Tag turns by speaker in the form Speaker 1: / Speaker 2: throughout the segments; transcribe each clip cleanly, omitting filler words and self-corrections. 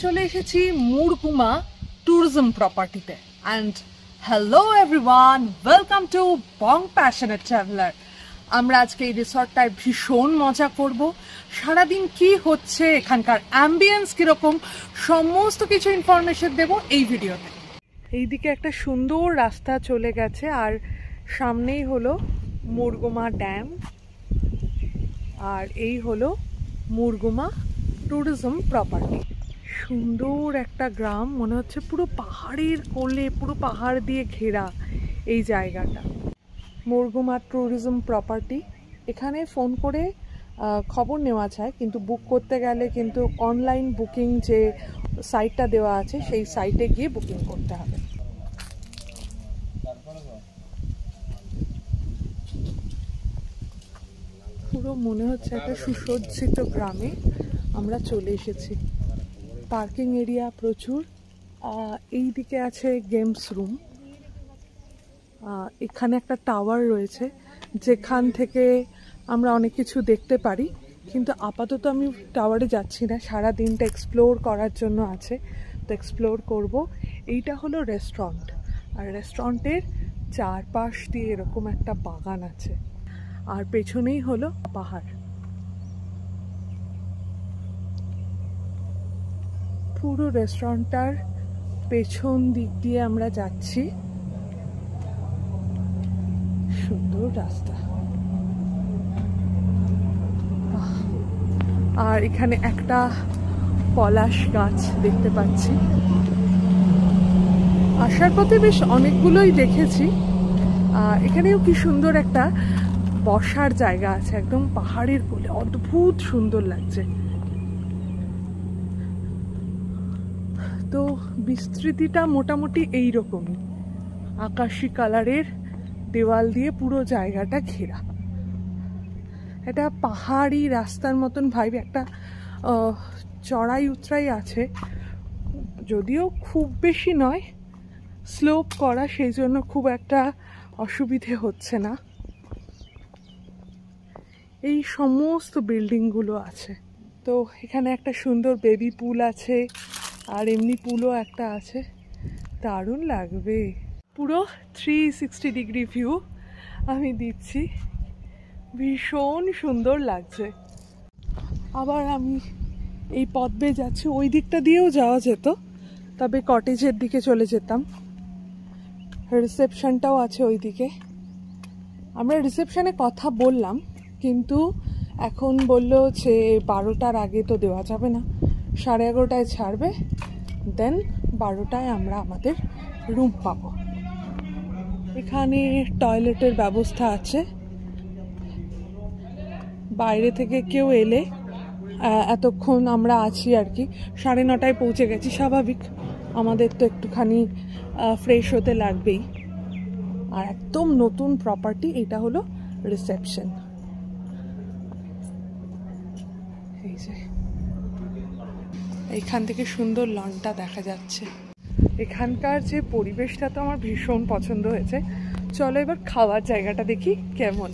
Speaker 1: চলে এসেছি মুরগুমা ট্যুরিজম প্রপার্টিতে। And hello everyone, welcome to Bong passionate traveller. আমরা আজকে এই রিসর্টটায় ভীষণ মজা করব। সারাদিন কি হচ্ছে, এখানকার অ্যাম্বিয়েন্স কীরকম, সমস্ত কিছু ইনফরমেশন দেব এই ভিডিওতে। এইদিকে একটা সুন্দর রাস্তা চলে গেছে আর সামনেই হলো মুরগুমা ড্যাম, আর এই হলো মুরগুমা ট্যুরিজম প্রপার্টি। সুন্দর একটা গ্রাম, মনে হচ্ছে পুরো পাহাড়ের কোলে, পুরো পাহাড় দিয়ে ঘেরা এই জায়গাটা। মুরগুমা ট্যুরিজম প্রপার্টি, এখানে ফোন করে খবর নেওয়া যায়, কিন্তু বুক করতে গেলে কিন্তু অনলাইন বুকিং যে সাইটটা দেওয়া আছে সেই সাইটে গিয়ে বুকিং করতে হবে। পুরো মনে হচ্ছে একটা সুসজ্জিত গ্রামে আমরা চলে এসেছি। পার্কিং এরিয়া প্রচুর। এই দিকে আছে গেমস রুম। এখানে একটা টাওয়ার রয়েছে যেখান থেকে আমরা অনেক কিছু দেখতে পারি, কিন্তু আপাতত আমি টাওয়ারে যাচ্ছি না, সারা দিনটা এক্সপ্লোর করার জন্য আছে, তো এক্সপ্লোর করব। এইটা হলো রেস্টুরেন্ট, আর রেস্টুরেন্টের চারপাশ দিয়ে এরকম একটা বাগান আছে, আর পেছনেই হলো পাহাড়। পুরো রেস্টুরেন্টটার পেছন দিক দিয়ে আমরা যাচ্ছি। সুন্দর রাস্তা, আর এখানে একটা পলাশ গাছ দেখতে পাচ্ছি। আসার পথে বেশ অনেকগুলোই দেখেছি। এখানেও কি সুন্দর একটা বসার জায়গা আছে, একদম পাহাড়ের কোলে, অদ্ভুত সুন্দর লাগছে। তো বিস্তৃতিটা মোটামুটি এইরকমই, আকাশি কালারের দেওয়াল দিয়ে পুরো জায়গাটা ঘেরা। এটা পাহাড়ি রাস্তার মতন ভাইবে, একটা চড়াই উতরাই আছে, যদিও খুব বেশি নয়, স্লোপ করা, সেই জন্য খুব একটা অসুবিধে হচ্ছে না। এই সমস্ত বিল্ডিংগুলো আছে। তো এখানে একটা সুন্দর বেবি পুল আছে, আর এমনি পুলও একটা আছে, দারুণ লাগবে। পুরো 360 ডিগ্রি ভিউ আমি দিচ্ছি, ভীষণ সুন্দর লাগছে। আবার আমি এই পথ বেয়ে যাচ্ছি, ওই দিকটা দিয়েও যাওয়া যেত, তবে কটেজের দিকে চলে যেতাম। রিসেপশনটাও আছে ওই দিকে। আমরা রিসেপশনে কথা বললাম, কিন্তু এখন বললো যে 12টার আগে তো দেওয়া যাবে না, 11:30টায় ছাড়বে, দেন 12টায় আমরা আমাদের রুম পাবো। এখানে টয়লেটের ব্যবস্থা আছে। বাইরে থেকে কেউ এলে, এতক্ষণ আমরা আছি আর কি, 9:30টায় পৌঁছে গেছি, স্বাভাবিক, আমাদের তো একটুখানি ফ্রেশ হতে লাগবেই। আর একদম নতুন প্রপার্টি, এটা হলো রিসেপশন। এই যে এইখান থেকে সুন্দর লনটা দেখা যাচ্ছে। এখানকার যে পরিবেশটা তো আমার ভীষণ পছন্দ হয়েছে। চলো এবার খাওয়ার জায়গাটা দেখি কেমন।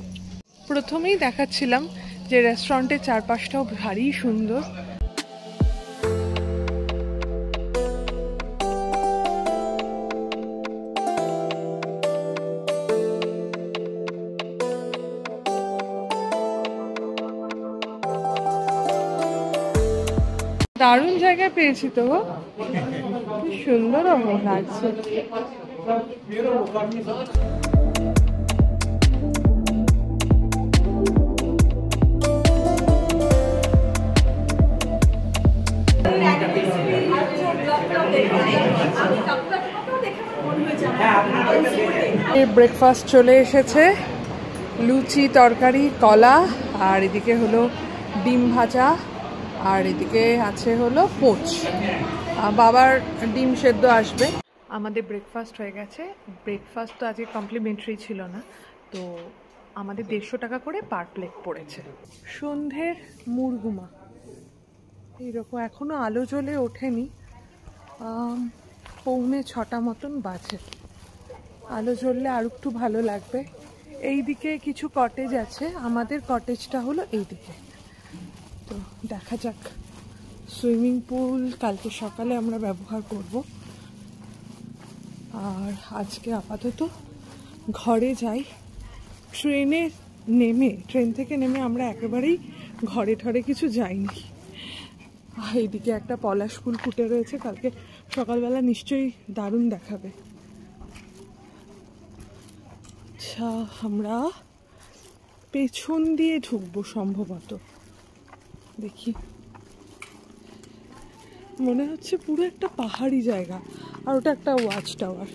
Speaker 1: প্রথমেই দেখাচ্ছিলাম যে রেস্টুরেন্টের চারপাশটাও ভারী সুন্দর। দারুণ জায়গায় পেয়েছি তো, কি সুন্দর লাগছে। ব্রেকফাস্ট চলে এসেছে, লুচি, তরকারি, কলা, আর এদিকে হলো ডিম ভাজা, আর এদিকে আছে হলো পোচ। বাবার ডিম সেদ্ধ আসবে। আমাদের ব্রেকফাস্ট হয়ে গেছে। ব্রেকফাস্ট তো আজকে কমপ্লিমেন্টারি ছিল না, তো আমাদের 150 টাকা করে পার প্লেট পড়েছে। সন্ধ্যের মুরগুমা এইরকম, এখনো আলো জ্বলে ওঠেনি, 6:45 মতন বাজে। আলো জ্বললে আর একটু ভালো লাগবে। এই দিকে কিছু কটেজ আছে, আমাদের কটেজটা হলো এই দিকে, তো দেখা যাক সুইমিং পুল কালকে সকালে আমরা ব্যবহার করব। আর আজকে আপাতত ঘরে যাই। ট্রেন থেকে নেমে আমরা একেবারেই ঘরে ঠরে কিছু যাইনি। এইদিকে একটা পলাশ ফুল ফুটে রয়েছে, কালকে সকালবেলা নিশ্চয়ই দারুণ দেখাবে। আচ্ছা, আমরা পেছন দিয়ে ঢুকবো সম্ভবত, দেখি। মনে হচ্ছে পুরো একটা পাহাড়ি জায়গা, আর ওটা একটা ওয়াচ টাওয়ার।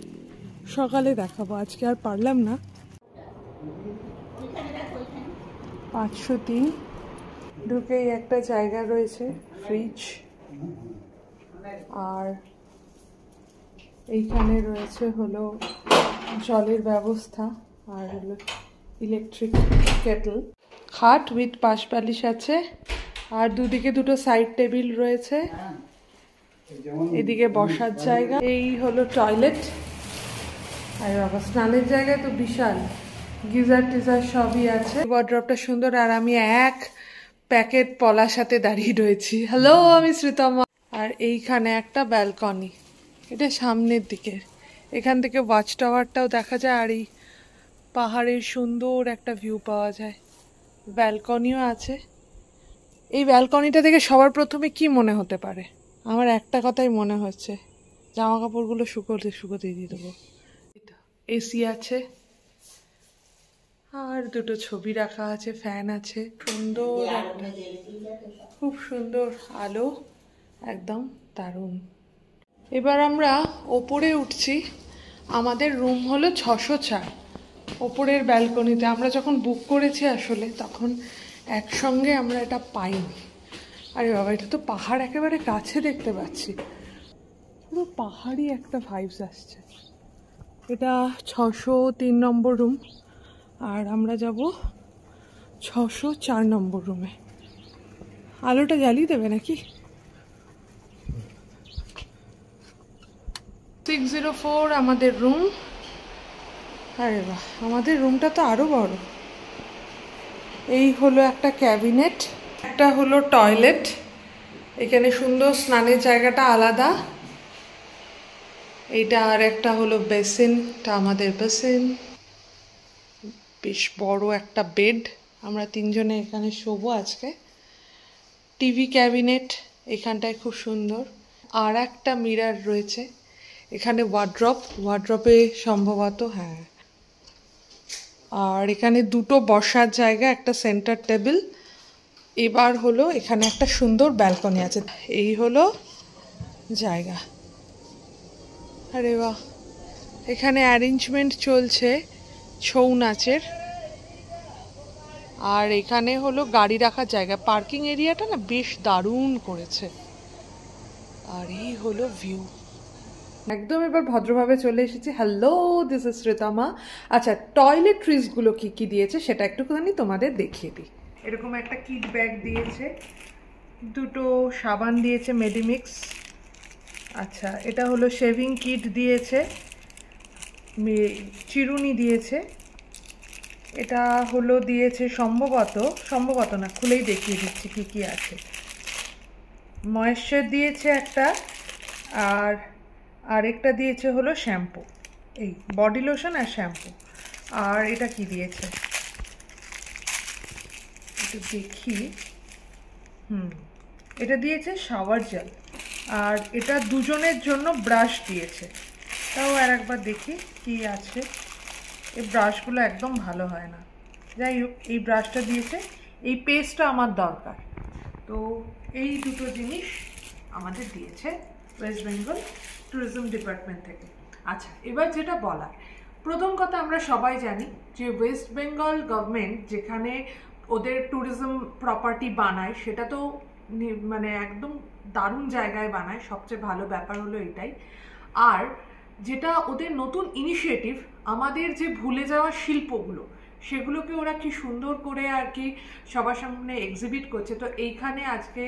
Speaker 1: সকালে দেখাবো, আজকে আর পারলাম না। 503 ঢুকেই একটা জায়গা রয়েছে, ফ্রিজ। আর এইখানে রয়েছে হলো জলের ব্যবস্থা, আর হলো ইলেকট্রিক কেটল। খাট উইথ পাশ বালিশ আছে, আর দুদিকে দুটো সাইড টেবিল রয়েছে। এদিকে বসার জায়গা। এই হলো টয়লেট। আর বাবা, স্নানের জায়গায় তো বিশাল, গিজার টিজার সবই আছে। ওয়ার্ড্রপটা সুন্দর। আর আমি এক প্যাকেট পলার সাথে দাঁড়িয়ে রয়েছি। হ্যালো, আমি শ্রীতমা। আর এইখানে একটা ব্যালকনি, এটা সামনের দিকে। এখান থেকে ওয়াচ টাওয়ারটাও দেখা যায়, আর এই পাহাড়ের সুন্দর একটা ভিউ পাওয়া যায়। ব্যালকনিও আছে। এই ব্যালকনিটা থেকে সবার প্রথমে কি মনে হতে পারে? আমার একটা কথাই মনে হচ্ছে, জামা কাপড়গুলো শুকোতে দিয়ে দেবো। এসি আছে, আর দুটো ছবি রাখা আছে, ফ্যান আছে, সুন্দর একটা, খুব সুন্দর আলো, একদম দারুণ। এবার আমরা ওপরে উঠছি। আমাদের রুম হলো 604 ওপরের ব্যালকনিতে। আমরা যখন বুক করেছি আসলে, তখন একসঙ্গে আমরা এটা পাইনি। আরে বাবা, এটা তো পাহাড় একেবারে কাছে দেখতে পাচ্ছি, পুরো পাহাড়ি একটা ভাইবস আসছে। এটা 603 নম্বর রুম, আর আমরা যাব 604 নম্বর রুমে। আলোটা জ্বালিয়ে দেবে নাকি? 604 আমাদের রুম। আরে বাহ, আমাদের রুমটা তো আরো বড়। এই হলো একটা ক্যাবিনেট, একটা হলো টয়লেট। এখানে সুন্দর স্নানের জায়গাটা আলাদা। এইটা আর একটা হলো বেসিনটা, আমাদের বেসিন। বেশ বড় একটা বেড, আমরা তিনজনে এখানে শোবো আজকে। টিভি ক্যাবিনেট এখানটায় খুব সুন্দর। আর একটা মিরর রয়েছে এখানে। ওয়ার্ড্রপে সম্ভবত, হ্যাঁ। আর এখানে দুটো বসার জায়গা, একটা সেন্টার টেবিল। এবার হলো এখানে একটা সুন্দর ব্যালকনি আছে। এই হলো জায়গা। আরে বাহ, এখানে অ্যারেঞ্জমেন্ট চলছে ছৌ নাচের। আর এখানে হলো গাড়ি রাখার জায়গা। পার্কিং এরিয়াটা না বেশ দারুণ করেছে। আর এই হলো ভিউ একদম। এবার ভদ্রভাবে চলে এসেছি। Hello, this is Sreetama. আচ্ছা, টয়লেট্রিজগুলো কি কি দিয়েছে সেটা একটুখানি তোমাদের দেখিয়ে দিই। এরকম একটা কিট ব্যাগ দিয়েছে, দুটো সাবান দিয়েছে মেডিমিক্স। আচ্ছা, এটা হলো শেভিং কিট দিয়েছে, চিরুনি দিয়েছে। এটা হলো দিয়েছে সম্ভবত না, খুলেই দেখিয়ে দিচ্ছি কি কি আছে। ময়েশ্চার দিয়েছে একটা, আর আরেকটা দিয়েছে হলো শ্যাম্পু, এই বডি লোশন আর শ্যাম্পু। আর এটা কি দিয়েছে একটু দেখি। এটা দিয়েছে শাওয়ার জেল। আর এটা দুজনের জন্য ব্রাশ দিয়েছে। তাও আর একবার দেখি কি আছে। এই ব্রাশগুলো একদম ভালো হয় না, যাই হোক এই ব্রাশটা দিয়েছে। এই পেস্টটা আমার দরকার। তো এই দুটো জিনিস আমাদের দিয়েছে ওয়েস্ট বেঙ্গল ট্যুরিজম ডিপার্টমেন্ট থেকে। আচ্ছা, এবার যেটা বলার, প্রথম কথা, আমরা সবাই জানি যে ওয়েস্ট বেঙ্গল গভর্নমেন্ট যেখানে ওদের ট্যুরিজম প্রপার্টি বানায়, সেটা তো মানে একদম দারুণ জায়গায় বানায়। সবচেয়ে ভালো ব্যাপার হলো এটাই। আর যেটা ওদের নতুন ইনিশিয়েটিভ, আমাদের যে ভুলে যাওয়া শিল্পগুলো, সেগুলোকে ওরা কি সুন্দর করে আর কি সবার সামনে এক্সিবিট করছে। তো এইখানে আজকে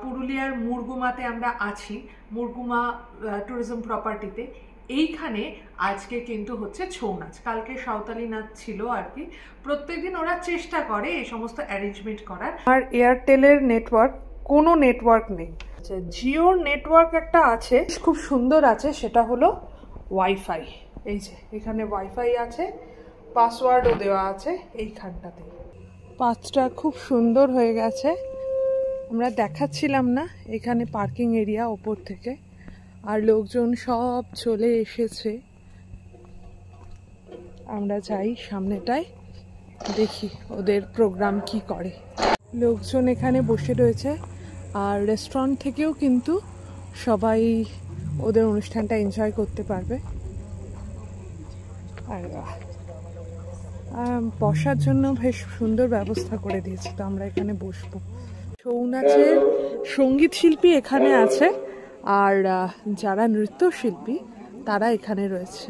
Speaker 1: পুরুলিয়ার মুরগুমাতে আমরা আছি, মুরগুমা ট্যুরিজম প্রপার্টিতে। এইখানে আজকে কিন্তু হচ্ছে ছৌ নাচ, কালকে সাঁওতালি নাচ ছিল আর কি। প্রত্যেকদিন ওরা চেষ্টা করে এই সমস্ত অ্যারেঞ্জমেন্ট করার। আর এয়ারটেলের নেটওয়ার্ক কোনো নেটওয়ার্ক নেই। আচ্ছা, জিওর নেটওয়ার্ক একটা আছে, খুব সুন্দর আছে, সেটা হলো ওয়াইফাই। এই যে এখানে ওয়াইফাই আছে, পাসওয়ার্ডও দেওয়া আছে এইখানটাতে। পাঁচটা খুব সুন্দর হয়ে গেছে, আমরা দেখাচ্ছিলাম না, এখানে পার্কিং এরিয়া ওপর থেকে, আর লোকজন সব চলে এসেছে। আমরা যাই সামনেটায়, দেখি ওদের প্রোগ্রাম কি করে। লোকজন এখানে বসে রয়েছে, আর রেস্টুরেন্ট থেকেও কিন্তু সবাই ওদের অনুষ্ঠানটা এনজয় করতে পারবে। আর বসার জন্য বেশ সুন্দর ব্যবস্থা করে দিয়েছে, তো আমরা এখানে বসবো। ছৌ নাচের সঙ্গীত শিল্পী এখানে আছে, আর যারা নৃত্যশিল্পী তারা এখানে রয়েছে।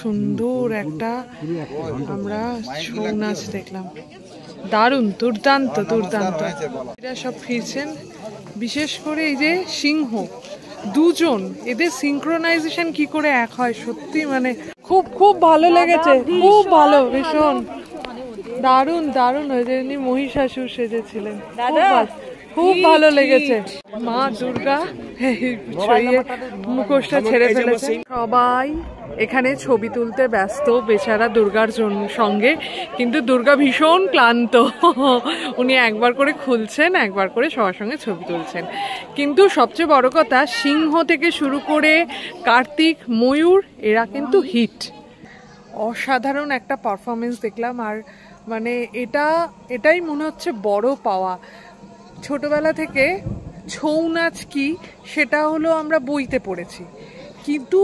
Speaker 1: সুন্দর একটা আমরা ছৌ নাচ দেখলাম, দারুণ, দুর্দান্ত দুর্দান্ত। এরা সব ফিরছেন, বিশেষ করে এই যে সিংহ দুজন, এদের সিঙ্ক্রোনাইজেশন কি করে এক হয়, সত্যি মানে খুব খুব ভালো লেগেছে, খুব ভালো, ভীষণ দারুণ দারুণ হয়েছে। এমনি মহিষাসুর সেজেছিলেন, খুব ভালো লেগেছে। মা দুর্গা মুখোশটা ছেড়ে ফেলেছে। সবাই এখানে ছবি তুলতে ব্যস্ত বেচারা দুর্গার সঙ্গে, কিন্তু দুর্গা ভীষণ ক্লান্ত, উনি একবার করে খুলছেন, একবার করে সবার সঙ্গে ছবি তুলছেন। কিন্তু সবচেয়ে বড় কথা, সিংহ থেকে শুরু করে কার্তিক, ময়ূর, এরা কিন্তু হিট। অসাধারণ একটা পারফরমেন্স দেখলাম, আর মানে এটাই মনে হচ্ছে বড় পাওয়া। ছোটবেলা থেকে ছৌ নাচ কি সেটা হলো আমরা বইতে পড়েছি, কিন্তু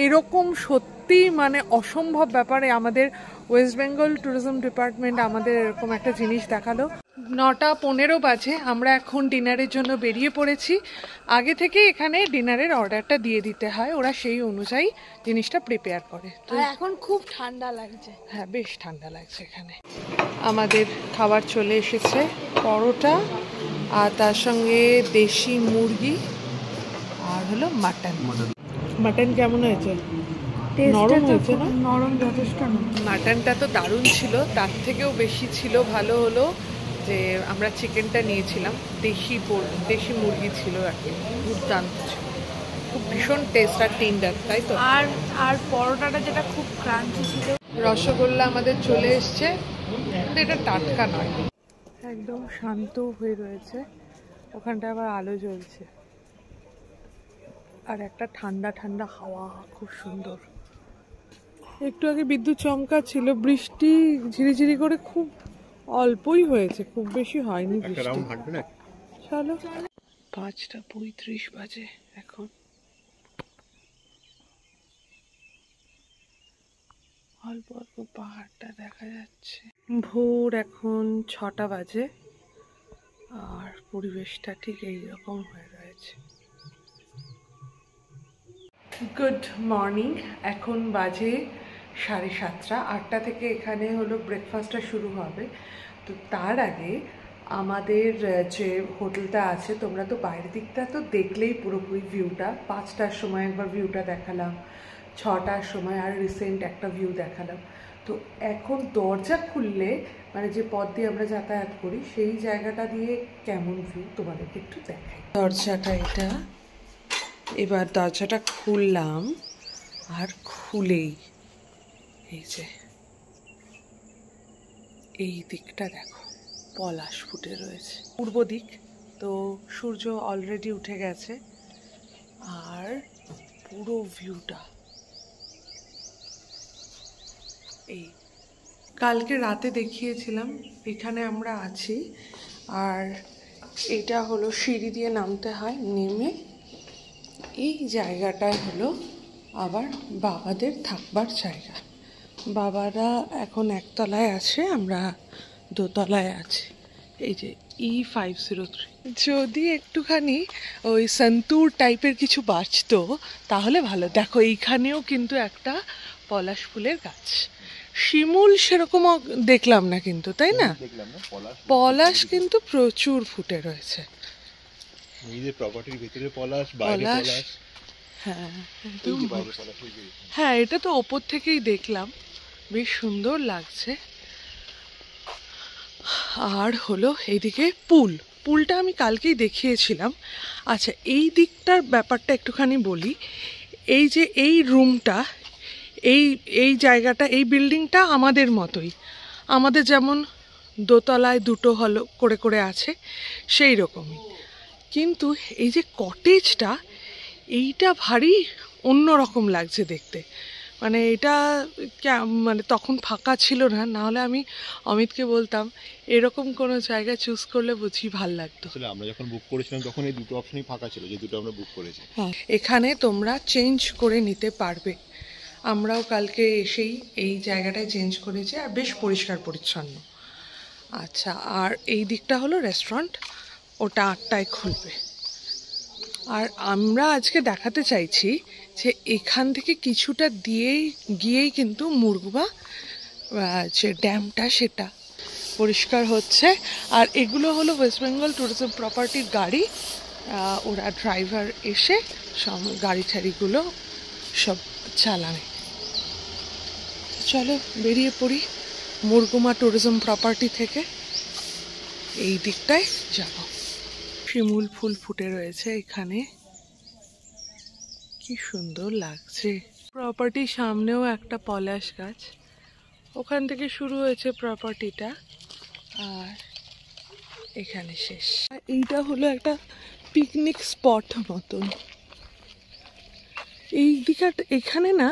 Speaker 1: এরকম সত্যি মানে অসম্ভব ব্যাপারে আমাদের ওয়েস্ট বেঙ্গল ট্যুরিজম ডিপার্টমেন্ট আমাদের এরকম একটা জিনিস দেখালো। 9:15 বাজে, আমরা এখন ডিনারের জন্য বেরিয়ে পড়েছি। আগে থেকে এখানে ডিনারের অর্ডারটা দিয়ে দিতে হয়, ওরা সেই অনুযায়ী জিনিসটা প্রিপেয়ার করে। তো
Speaker 2: এখন খুব ঠান্ডা লাগছে।
Speaker 1: হ্যাঁ, বেশ ঠান্ডা লাগছে এখানে। আমাদের খাবার চলে এসেছে, পরোটা, আর তার সঙ্গে দেশি মুরগি, আর হলো মাটন। মাটন কেমন হয়েছে? নরম হয়েছে না?
Speaker 2: নরম, যথেষ্ট।
Speaker 1: মাটনটা তো দারুণ ছিল, তার থেকেও বেশি ছিল ভালো হলো যে আমরা চিকেনটা নিয়েছিলাম, দেশি মুরগি ছিল আর কি, দুর্দান্ত ছিল, খুব ভীষণ টেস্ট আর টেন্ডার, তাই তো।
Speaker 2: আর পরোটাটা যেটা খুব ক্রাঞ্চি ছিল।
Speaker 1: রসগোল্লা আমাদের চলে এসছে, কিন্তু এটা টাটকা নয়, একদম শান্ত হয়ে রয়েছে। ওখানটা আবার আলো জ্বলছে, আর একটা ঠান্ডা ঠান্ডা হাওয়া, খুব সুন্দর। একটু আগে বিদ্যুৎ চমকা ছিল, বৃষ্টি ঝিরিঝিরি করে খুব অল্পই হয়েছে, খুব বেশি হয়নি বৃষ্টি। চলো, 5:35 বাজে এখন। অল্প অল্প পাহাড়টা দেখা যাচ্ছে। ভোর এখন 6টা বাজে, আর পরিবেশটা ঠিক এইরকম হয়ে রয়েছে। গুড মর্নিং, এখন বাজে 7:30। 8টা থেকে এখানে হলো ব্রেকফাস্টটা শুরু হবে। তো তার আগে আমাদের যে হোটেলটা আছে, তোমরা তো বাইরের দিকটা তো দেখলেই পুরোপুরি ভিউটা। 5টার সময় একবার ভিউটা দেখালাম, 6টার সময় আর রিসেন্ট একটা ভিউ দেখালাম। তো এখন দরজা খুললে মানে যে পথ দিয়ে আমরা যাতায়াত করি সেই জায়গাটা দিয়ে কেমন ভিউ তোমাদেরকে একটু দেখাই। দরজাটা এটা, এবার দরজাটা খুললাম, আর খুলেই এই যে এই দিকটা দেখো, পলাশ ফুটে রয়েছে, পূর্ব দিক। তো সূর্য অলরেডি উঠে গেছে, আর পুরো ভিউটা এই কালকে রাতে দেখিয়েছিলাম এখানে আমরা আছি। আর এটা হলো সিঁড়ি দিয়ে নামতে হয়, নেমে এই জায়গাটায় হলো আবার বাবাদের থাকবার জায়গা।
Speaker 3: বাবারা এখন একতলায় আছে, আমরা দোতলায় আছি। এই যে E503, যদি একটুখানি ওই সন্তুর টাইপের কিছু বাঁচতো তাহলে ভালো। দেখো এইখানেও কিন্তু একটা পলাশ ফুলের গাছ, শিমুল সেরকম দেখলাম না কিন্তু, তাই না? পলাশ কিন্তু প্রচুর ফুটে রয়েছে।
Speaker 4: নিজের প্রপার্টির ভিতরে পলাশ, বাইরে পলাশ।
Speaker 3: হ্যাঁ হ্যাঁ, এটা তো ওপর থেকেই দেখলাম, বেশ সুন্দর লাগছে। আর হলো এইদিকে পুলটা আমি কালকেই দেখিয়েছিলাম। আচ্ছা, এই দিকটার ব্যাপারটা একটুখানি বলি। এই যে এই রুমটা, এই জায়গাটা, এই বিল্ডিংটা আমাদের মতোই, আমাদের যেমন দোতলায় দুটো হলো করে করে আছে সেই রকমই, কিন্তু এই যে কটেজটা, এইটা ভারী অন্যরকম লাগছে দেখতে। মানে এটা মানে তখন ফাঁকা ছিল না, নাহলে আমি অমিতকে বলতাম এরকম কোনো জায়গা চুজ করলে বুঝি ভাল লাগতো।
Speaker 4: আসলে আমরা যখন বুক করেছিলাম তখন এই দুটো অপশনই ফাঁকা ছিল, যে দুটো আমরা বুক করেছি।
Speaker 3: হ্যাঁ, এখানে তোমরা চেঞ্জ করে নিতে পারবে। আমরাও কালকে এসেই এই জায়গাটায় চেঞ্জ করেছি, আর বেশ পরিষ্কার পরিচ্ছন্ন। আচ্ছা, আর এই দিকটা হলো রেস্টুরেন্ট, ওটা 8টায় খুলবে। আর আমরা আজকে দেখাতে চাইছি যে এখান থেকে কিছুটা গিয়েই কিন্তু মুরগুমা যে ড্যামটা সেটা পরিষ্কার হচ্ছে। আর এগুলো হলো ওয়েস্ট বেঙ্গল ট্যুরিজম প্রপার্টির গাড়ি, ওরা ড্রাইভার এসে সব গাড়ি ঠাড়িগুলো সব চালানে। চলো বেরিয়ে পড়ি মুরগুমা ট্যুরিজম প্রপার্টি থেকে, এই দিকটায় যাব। শিমুল ফুল ফুটে রয়েছে এখানে, কি সুন্দর লাগছে। প্রপার্টির সামনেও একটা পলাশ গাছ, ওখান থেকে শুরু হয়েছে প্রপার্টিটা আর এখানে শেষ। এইটা হলো একটা পিকনিক স্পট মতন। এই দিকটা, এখানে না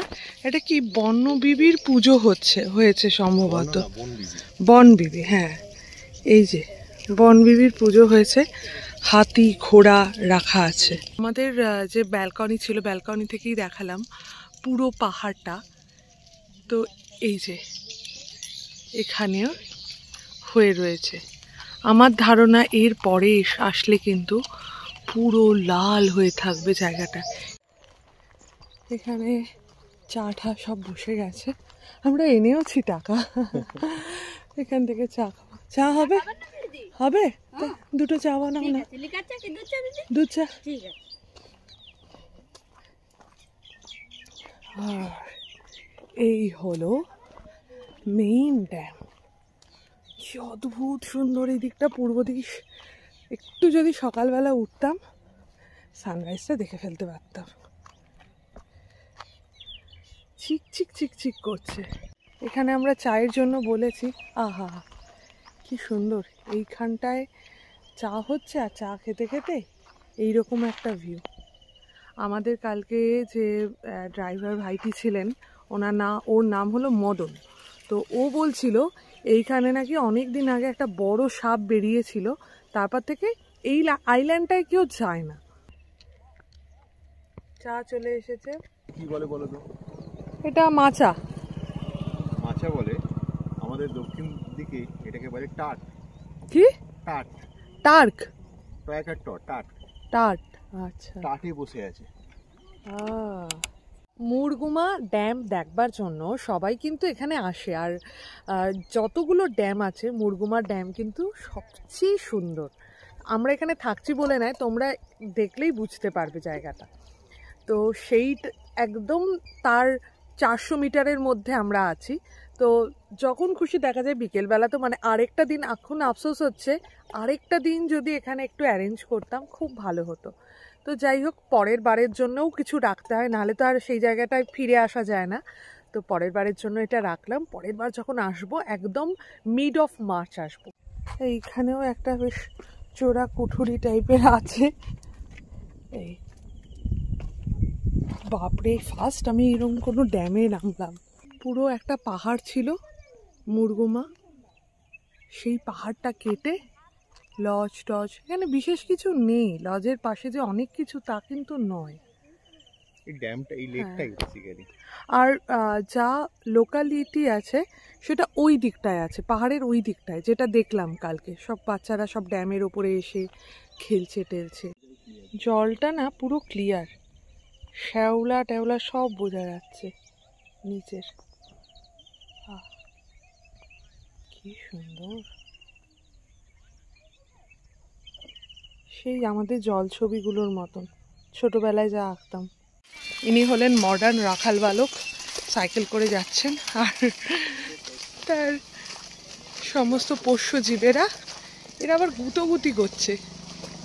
Speaker 3: এটা কি বনবিবির পুজো হয়েছে সম্ভবত, বনবিবি। হ্যাঁ, এই যে বনবিবির পুজো হয়েছে, হাতি ঘোড়া রাখা আছে। আমাদের যে ব্যালকনি ছিল, ব্যালকনি থেকেই দেখালাম পুরো পাহাড়টা। তো এই যে এখানেও হয়ে রয়েছে। আমার ধারণা এর পরে আসলে কিন্তু পুরো লাল হয়ে থাকবে জায়গাটা। এখানে চা টা সব বসে গেছে, আমরা এনেওছি টাকা, এখান থেকে চা খাবো। চা হবে? হবে, দুটো চা বানাও না। দুধ চা। আর এই হলো মেইন ড্যাম, কি অদ্ভুত সুন্দর। এই দিকটা পূর্ব দিক, একটু যদি সকালবেলা উঠতাম সানরাইজটা দেখে ফেলতে পারতাম। চিক চিক চিক চিক করছে। এখানে আমরা চায়ের জন্য বলেছি, আহা কি সুন্দর। এইখানটায় চা হচ্ছে আর চা খেতে খেতে এইরকম একটা ভিউ। আমাদের কালকে যে ড্রাইভার ভাইটি ছিলেন, ওর নাম হলো মদন। তো ও বলছিল এইখানে নাকি অনেক দিন আগে একটা বড় সাপ বেরিয়েছিল, তারপর থেকে এই আইল্যান্ডটায় কেউ যায় না। চা চলে এসেছে।
Speaker 4: কি বলে বলো তো?
Speaker 3: এটা মাচা।
Speaker 4: মাচা বলে, আমাদের দক্ষিণ দিকে এটাকে বলে টাট।
Speaker 3: কি?
Speaker 4: টাট।
Speaker 3: টার্ক।
Speaker 4: টাট।
Speaker 3: টাট, আচ্ছা।
Speaker 4: টাটে বসে আছে।
Speaker 3: মুরগুমা ড্যাম দেখবার জন্য সবাই কিন্তু এখানে আসে। আর যতগুলো ড্যাম আছে, মুরগুমা ড্যাম কিন্তু সবচেয়ে সুন্দর। আমরা এখানে থাকছি বলে নয়, তোমরা দেখলেই বুঝতে পারবে জায়গাটা। তো সেই একদম তার 400 মিটারের মধ্যে আমরা আছি। তো যখন খুশি দেখা যায় বিকেলবেলা। তো মানে আরেকটা দিন, এখন আফসোস হচ্ছে আরেকটা দিন যদি এখানে একটু অ্যারেঞ্জ করতাম খুব ভালো হতো। তো যাই হোক, পরের বারের জন্যও কিছু রাখতে হয়, নাহলে তো আর সেই জায়গাটায় ফিরে আসা যায় না। তো পরের বারের জন্য এটা রাখলাম। পরের বার যখন আসবো একদম মিড অফ মার্চ আসবো। এইখানেও একটা বেশ চোরা কুঠুরি টাইপের আছে। এই বাপরে, ফার্স্ট আমি এরকম কোনো ড্যামে নামলাম। পুরো একটা পাহাড় ছিল মুরগুমা, সেই পাহাড়টা কেটে লজ টজ, এখানে বিশেষ কিছু নেই। লজের পাশে যে অনেক কিছু তা কিন্তু নয়।
Speaker 4: এই ড্যামটা, এই লেকটাই বেসিক্যালি।
Speaker 3: আর যা লোকালিটি আছে সেটা ওই দিকটায় আছে, পাহাড়ের ওই দিকটায়, যেটা দেখলাম কালকে। সব বাচ্চারা সব ড্যামের ওপরে এসে খেলছে টেলছে। জলটা না পুরো ক্লিয়ার, শ্যাওলা ট্যাওলা সব বোঝা যাচ্ছে নিচের। কি সুন্দর, সেই আমাদের জল ছবিগুলোর মতন ছোটবেলায় যা আঁকতাম। ইনি হলেন মডার্ন রাখাল বালক, সাইকেল করে যাচ্ছেন, আর তার সমস্ত পোষ্য জীবেরা এরা আবার গুতোগুতি করছে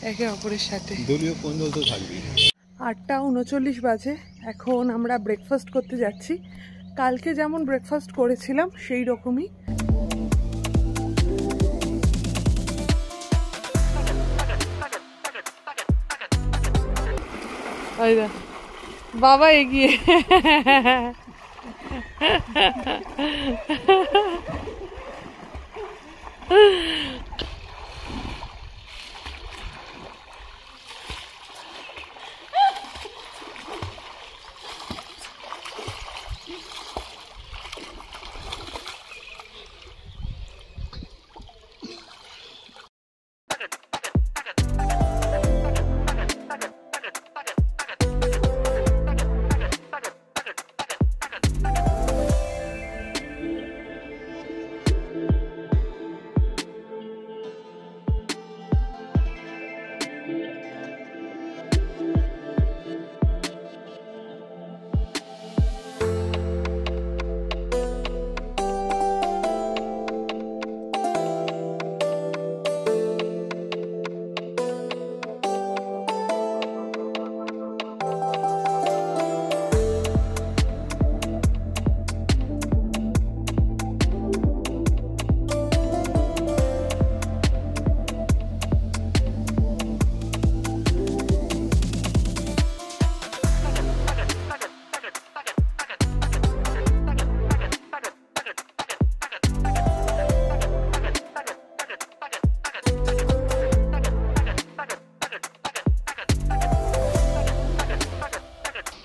Speaker 3: একে অপরের সাথে।
Speaker 4: দলীয় কোন্দল তো থাকবেই।
Speaker 3: 8:39 বাজে, এখন আমরা ব্রেকফাস্ট করতে যাচ্ছি। কালকে যেমন ব্রেকফাস্ট করেছিলাম সেই রকমই। বাবা এগিয়ে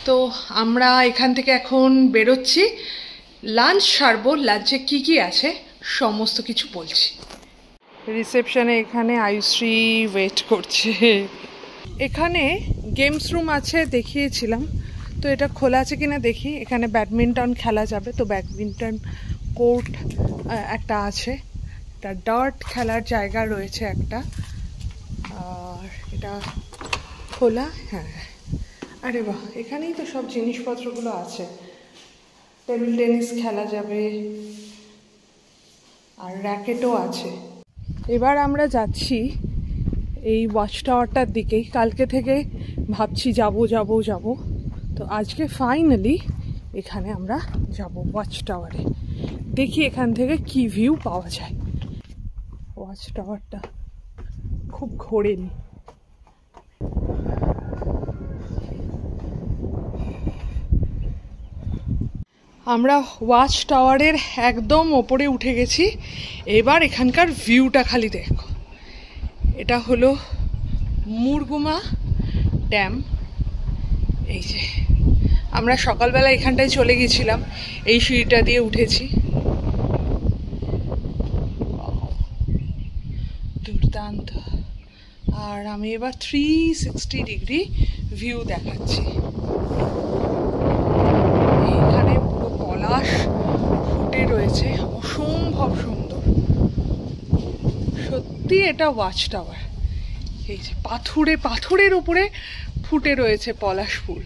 Speaker 3: তো আমরা এখান থেকে এখন বেরোচ্ছি, লাঞ্চ সারবো। লাঞ্চে কি কি আছে সমস্ত কিছু বলছি। রিসেপশনে এখানে আয়ুশ্রী ওয়েট করছে। এখানে গেমস রুম আছে, দেখিয়েছিলাম, তো এটা খোলা আছে কিনা দেখি। এখানে ব্যাডমিন্টন খেলা যাবে, তো ব্যাডমিন্টন কোর্ট একটা আছে, এটা ডার্ট খেলার জায়গা রয়েছে একটা, আর এটা খোলা। হ্যাঁ, আরে বাহ, এখানেই তো সব জিনিসপত্রগুলো আছে। টেবিল টেনিস খেলা যাবে, আর র্যাকেটও আছে। এবার আমরা যাচ্ছি এই ওয়াচ টাওয়ারটার দিকেই। কালকে থেকে ভাবছি যাব যাব যাব, তো আজকে ফাইনালি এখানে আমরা যাব ওয়াচ টাওয়ারে। দেখি এখান থেকে কি ভিউ পাওয়া যায়। ওয়াচ টাওয়ারটা খুব ঘোরেনি। আমরা ওয়াচ টাওয়ারের একদম ওপরে উঠে গেছি। এবার এখানকার ভিউটা খালি দেখো। এটা হলো মুরগুমা ড্যাম। এই যে আমরা সকালবেলা এখানটায় চলে গেছিলাম, এই সিঁড়িটা দিয়ে উঠেছি। দুর্দান্ত। আর আমি এবার 360 ডিগ্রি ভিউ দেখাচ্ছি। এইখানে পুরো পলাশ ফুটে রয়েছে, অসম্ভব সুন্দর সত্যি। এটা ওয়াচ টাওয়ার। এই যে পাথরের উপরে ফুটে রয়েছে পলাশ ফুল,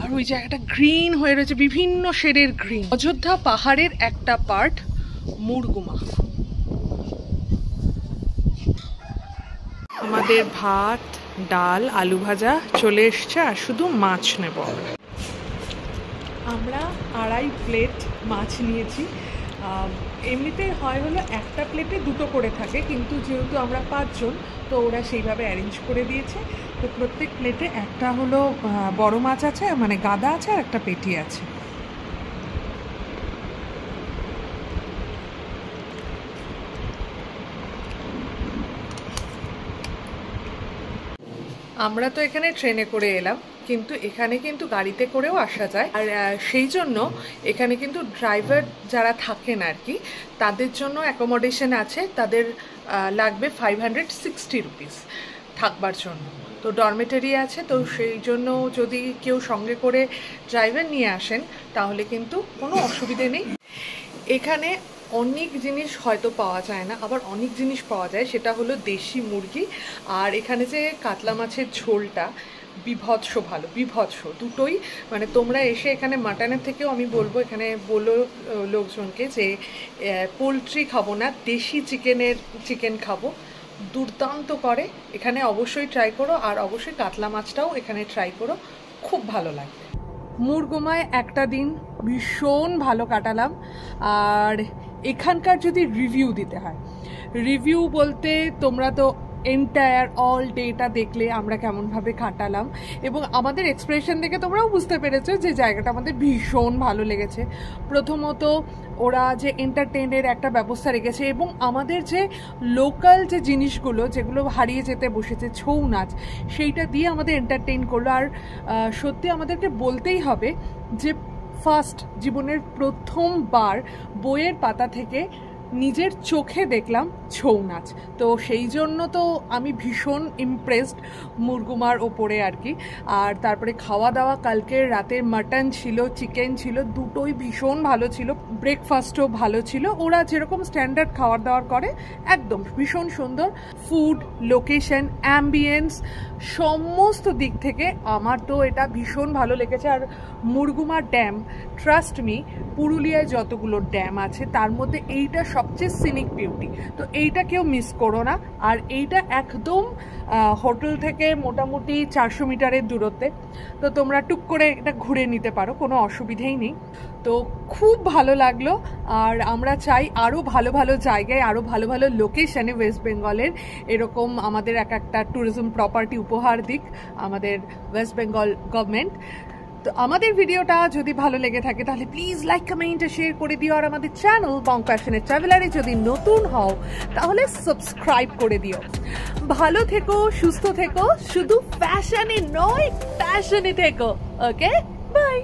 Speaker 3: আর ওই জায়গাটা গ্রিন হয়ে রয়েছে, বিভিন্ন শেডের গ্রিন। অযোধ্যা পাহাড়ের একটা পার্ট মুরগুমা। আমাদের ভাত, ডাল, আলু ভাজা চলে এসছে, আর শুধু মাছ নেব। আমরা 2.5 প্লেট মাছ নিয়েছি। এমনিতে হয় হলো একটা প্লেটে 2টো করে থাকে, কিন্তু যেহেতু আমরা 5 জন, তো ওরা সেইভাবে অ্যারেঞ্জ করে দিয়েছে। তো প্রত্যেক প্লেটে একটা হলো বড় মাছ আছে, মানে গাদা আছে, আর একটা পেটি আছে। আমরা তো এখানে ট্রেনে করে এলাম, কিন্তু এখানে কিন্তু গাড়িতে করেও আসা যায়। আর সেই জন্য এখানে কিন্তু ড্রাইভার যারা থাকেন আর কি, তাদের জন্য অ্যাকোমোডেশন আছে, তাদের লাগবে 560 রুপিস থাকবার জন্য। তো ডরমেটারি আছে, তো সেই জন্য যদি কেউ সঙ্গে করে ড্রাইভার নিয়ে আসেন তাহলে কিন্তু কোনো অসুবিধে নেই। এখানে অনেক জিনিস হয়তো পাওয়া যায় না, আবার অনেক জিনিস পাওয়া যায়, সেটা হলো দেশি মুরগি। আর এখানে যে কাতলা মাছের ঝোলটা বিভৎস ভালো, বিভৎস দুটোই। মানে তোমরা এসে এখানে মাটনের থেকেও আমি বলবো, এখানে বলো লোকজনকে যে পোলট্রি খাবো না, দেশি চিকেন খাবো, দুর্দান্ত করে। এখানে অবশ্যই ট্রাই করো, আর অবশ্যই কাতলা মাছটাও এখানে ট্রাই করো, খুব ভালো লাগবে। মুরগুমায় একটা দিন ভীষণ ভালো কাটালাম। আর এখানকার যদি রিভিউ দিতে হয়, রিভিউ বলতে তোমরা তো এন্টায়ার অল ডেটা দেখলে আমরা কেমনভাবে কাটালাম, এবং আমাদের এক্সপ্রেশন দেখে তোমরাও বুঝতে পেরেছো যে জায়গাটা আমাদের ভীষণ ভালো লেগেছে। প্রথমত ওরা যে এন্টারটেইনের একটা ব্যবস্থা রেখেছে, এবং আমাদের যে লোকাল যে জিনিসগুলো যেগুলো হারিয়ে যেতে বসেছে, ছৌ নাচ, সেইটা দিয়ে আমাদের এন্টারটেইন করলো। আর সত্যি আমাদেরকে বলতেই হবে যে ফার্স্ট জীবনের প্রথমবার বইয়ের পাতা থেকে নিজের চোখে দেখলাম ছৌ নাচ। তো সেই জন্য তো আমি ভীষণ ইমপ্রেসড মুরগুমার ওপরে আর কি। আর তারপরে খাওয়া দাওয়া, কালকের রাতের মাটন ছিল, চিকেন ছিল, দুটোই ভীষণ ভালো ছিল। ব্রেকফাস্টও ভালো ছিল, ওরা যেরকম স্ট্যান্ডার্ড খাওয়ার দাওয়ার করে একদম ভীষণ সুন্দর। ফুড, লোকেশন, অ্যাম্বিয়েন্স, সমস্ত দিক থেকে আমার তো এটা ভীষণ ভালো লেগেছে। আর মুরগুমা ড্যাম, ট্রাস্ট মি, পুরুলিয়ায় যতগুলো ড্যাম আছে তার মধ্যে এইটা সবচেয়ে সিনিক বিউটি, তো এইটা কেউ মিস করো না। আর এইটা একদম হোটেল থেকে মোটামুটি 400 মিটারের দূরত্বে, তো তোমরা টুক করে এটা ঘুরে নিতে পারো, কোনো অসুবিধেই নেই। তো খুব ভালো লাগলো। আর আমরা চাই আরও ভালো ভালো জায়গায়, আরও ভালো ভালো লোকেশনে ওয়েস্ট বেঙ্গলের এরকম আমাদের একটা ট্যুরিজম প্রপার্টি উপহার দিক আমাদের ওয়েস্ট বেঙ্গল গভর্নমেন্ট। তো আমাদের ভিডিওটা যদি ভালো লেগে থাকে তাহলে প্লিজ লাইক, কমেন্ট, শেয়ার করে দিও। আর আমাদের চ্যানেল বং প্যাশনেট ট্রাভেলারে যদি নতুন হও তাহলে সাবস্ক্রাইব করে দিও। ভালো থেকো, সুস্থ থেকো, শুধু ফ্যাশনে নয় প্যাশনে থেকো। ওকে, বাই।